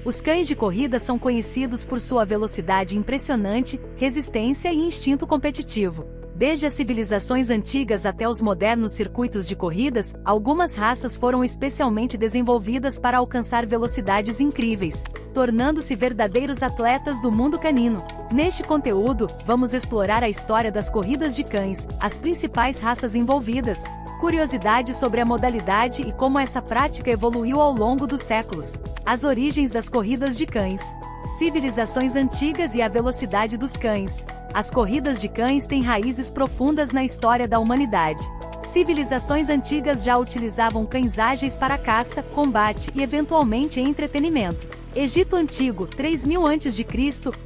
Os cães de corrida são conhecidos por sua velocidade impressionante, resistência e instinto competitivo. Desde as civilizações antigas até os modernos circuitos de corridas, algumas raças foram especialmente desenvolvidas para alcançar velocidades incríveis, tornando-se verdadeiros atletas do mundo canino. Neste conteúdo, vamos explorar a história das corridas de cães, as principais raças envolvidas, curiosidades sobre a modalidade e como essa prática evoluiu ao longo dos séculos, as origens das corridas de cães, civilizações antigas e a velocidade dos cães. As corridas de cães têm raízes profundas na história da humanidade. Civilizações antigas já utilizavam cães ágeis para caça, combate e eventualmente entretenimento. Egito Antigo, 3000 a.C.,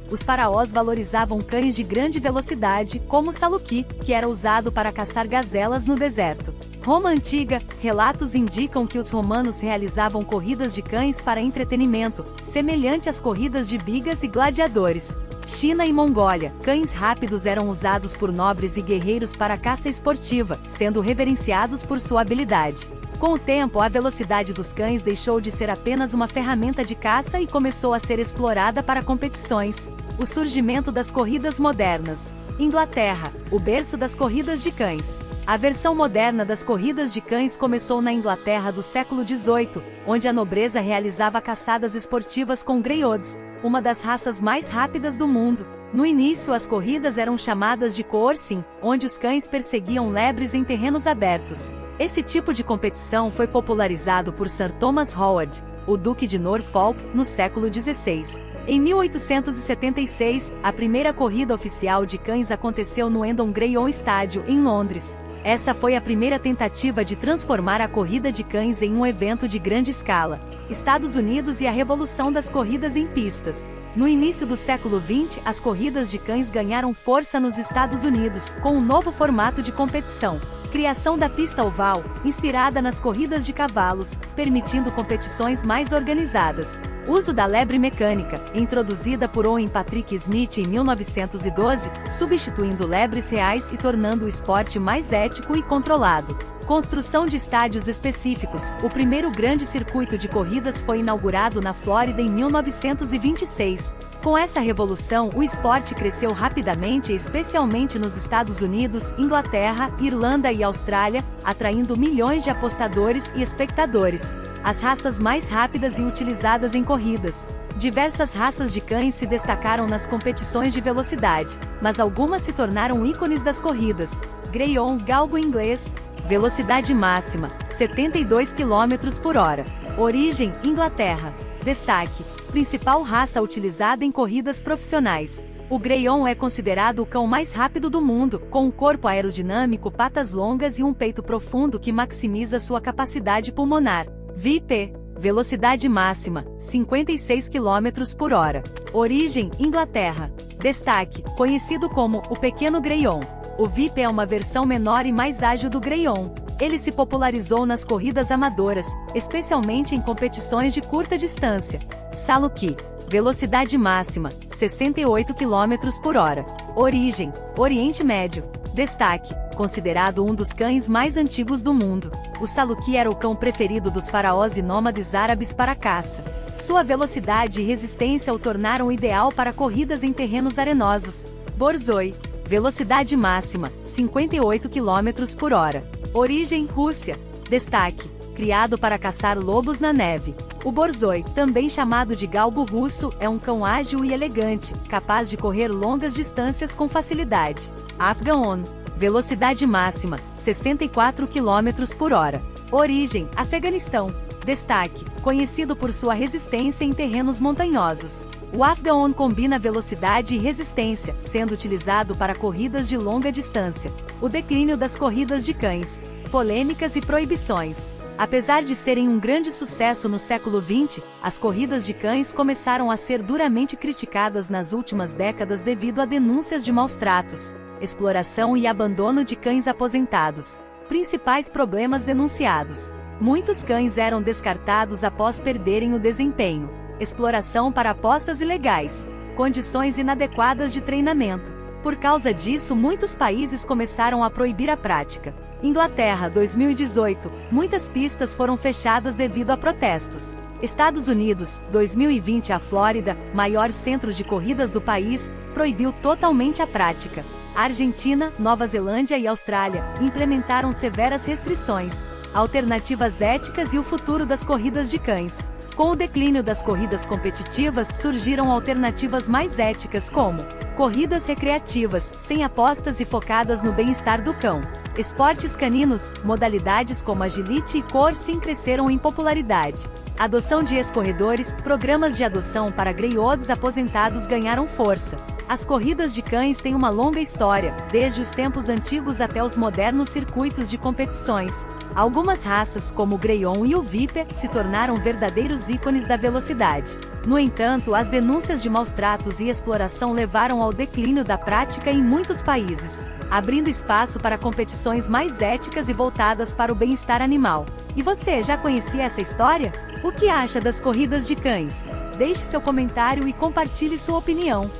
os faraós valorizavam cães de grande velocidade, como o saluki, que era usado para caçar gazelas no deserto. Roma Antiga, relatos indicam que os romanos realizavam corridas de cães para entretenimento, semelhante às corridas de bigas e gladiadores. China e Mongólia, cães rápidos eram usados por nobres e guerreiros para caça esportiva, sendo reverenciados por sua habilidade. Com o tempo, a velocidade dos cães deixou de ser apenas uma ferramenta de caça e começou a ser explorada para competições. O surgimento das corridas modernas. Inglaterra, o berço das corridas de cães. A versão moderna das corridas de cães começou na Inglaterra do século XVIII, onde a nobreza realizava caçadas esportivas com greyhounds, uma das raças mais rápidas do mundo. No início, as corridas eram chamadas de coursing, onde os cães perseguiam lebres em terrenos abertos. Esse tipo de competição foi popularizado por Sir Thomas Howard, o Duque de Norfolk, no século XVI. Em 1876, a primeira corrida oficial de cães aconteceu no Hendon Greyhound Stadium, em Londres. Essa foi a primeira tentativa de transformar a corrida de cães em um evento de grande escala. Estados Unidos e a revolução das corridas em pistas. No início do século XX, as corridas de cães ganharam força nos Estados Unidos, com um novo formato de competição. Criação da pista oval, inspirada nas corridas de cavalos, permitindo competições mais organizadas. Uso da lebre mecânica, introduzida por Owen Patrick Smith em 1912, substituindo lebres reais e tornando o esporte mais ético e controlado. Construção de estádios específicos. O primeiro grande circuito de corridas foi inaugurado na Flórida em 1926. Com essa revolução, o esporte cresceu rapidamente, especialmente nos Estados Unidos, Inglaterra, Irlanda e Austrália, atraindo milhões de apostadores e espectadores. As raças mais rápidas e utilizadas em corridas. Diversas raças de cães se destacaram nas competições de velocidade, mas algumas se tornaram ícones das corridas. Greyhound Galgo inglês. Velocidade máxima, 72 km/h. Origem, Inglaterra. Destaque: principal raça utilizada em corridas profissionais. O Greyhound é considerado o cão mais rápido do mundo, com um corpo aerodinâmico, patas longas e um peito profundo que maximiza sua capacidade pulmonar. VIP. Velocidade máxima, 56 km/h. Origem, Inglaterra. Destaque: conhecido como o Pequeno Greyhound. O VIP é uma versão menor e mais ágil do Greyhound. Ele se popularizou nas corridas amadoras, especialmente em competições de curta distância. Saluki. Velocidade máxima, 68 km/h. Origem, Oriente Médio. Destaque: considerado um dos cães mais antigos do mundo. O Saluki era o cão preferido dos faraós e nômades árabes para caça. Sua velocidade e resistência o tornaram ideal para corridas em terrenos arenosos. Borzoi. Velocidade máxima, 58 km/h. Origem, Rússia. Destaque: criado para caçar lobos na neve. O Borzoi, também chamado de galgo russo, é um cão ágil e elegante, capaz de correr longas distâncias com facilidade. Afghan. Velocidade máxima, 64 km/h. Origem, Afeganistão. Destaque: conhecido por sua resistência em terrenos montanhosos. O Afghan combina velocidade e resistência, sendo utilizado para corridas de longa distância. O declínio das corridas de cães. Polêmicas e proibições. Apesar de serem um grande sucesso no século XX, as corridas de cães começaram a ser duramente criticadas nas últimas décadas devido a denúncias de maus-tratos, exploração e abandono de cães aposentados. Principais problemas denunciados. Muitos cães eram descartados após perderem o desempenho. Exploração para apostas ilegais. Condições inadequadas de treinamento. Por causa disso, muitos países começaram a proibir a prática. Inglaterra, 2018. Muitas pistas foram fechadas devido a protestos. Estados Unidos, 2020. A Flórida, maior centro de corridas do país, proibiu totalmente a prática. A Argentina, Nova Zelândia e Austrália implementaram severas restrições, alternativas éticas e o futuro das corridas de cães. Com o declínio das corridas competitivas, surgiram alternativas mais éticas como corridas recreativas, sem apostas e focadas no bem-estar do cão. Esportes caninos, modalidades como agility e coursing cresceram em popularidade. Adoção de ex-corredores, programas de adoção para greyhounds aposentados ganharam força. As corridas de cães têm uma longa história, desde os tempos antigos até os modernos circuitos de competições. Algumas raças, como o Greyhound e o Viper, se tornaram verdadeiros ícones da velocidade. No entanto, as denúncias de maus-tratos e exploração levaram ao declínio da prática em muitos países, abrindo espaço para competições mais éticas e voltadas para o bem-estar animal. E você, já conhecia essa história? O que acha das corridas de cães? Deixe seu comentário e compartilhe sua opinião.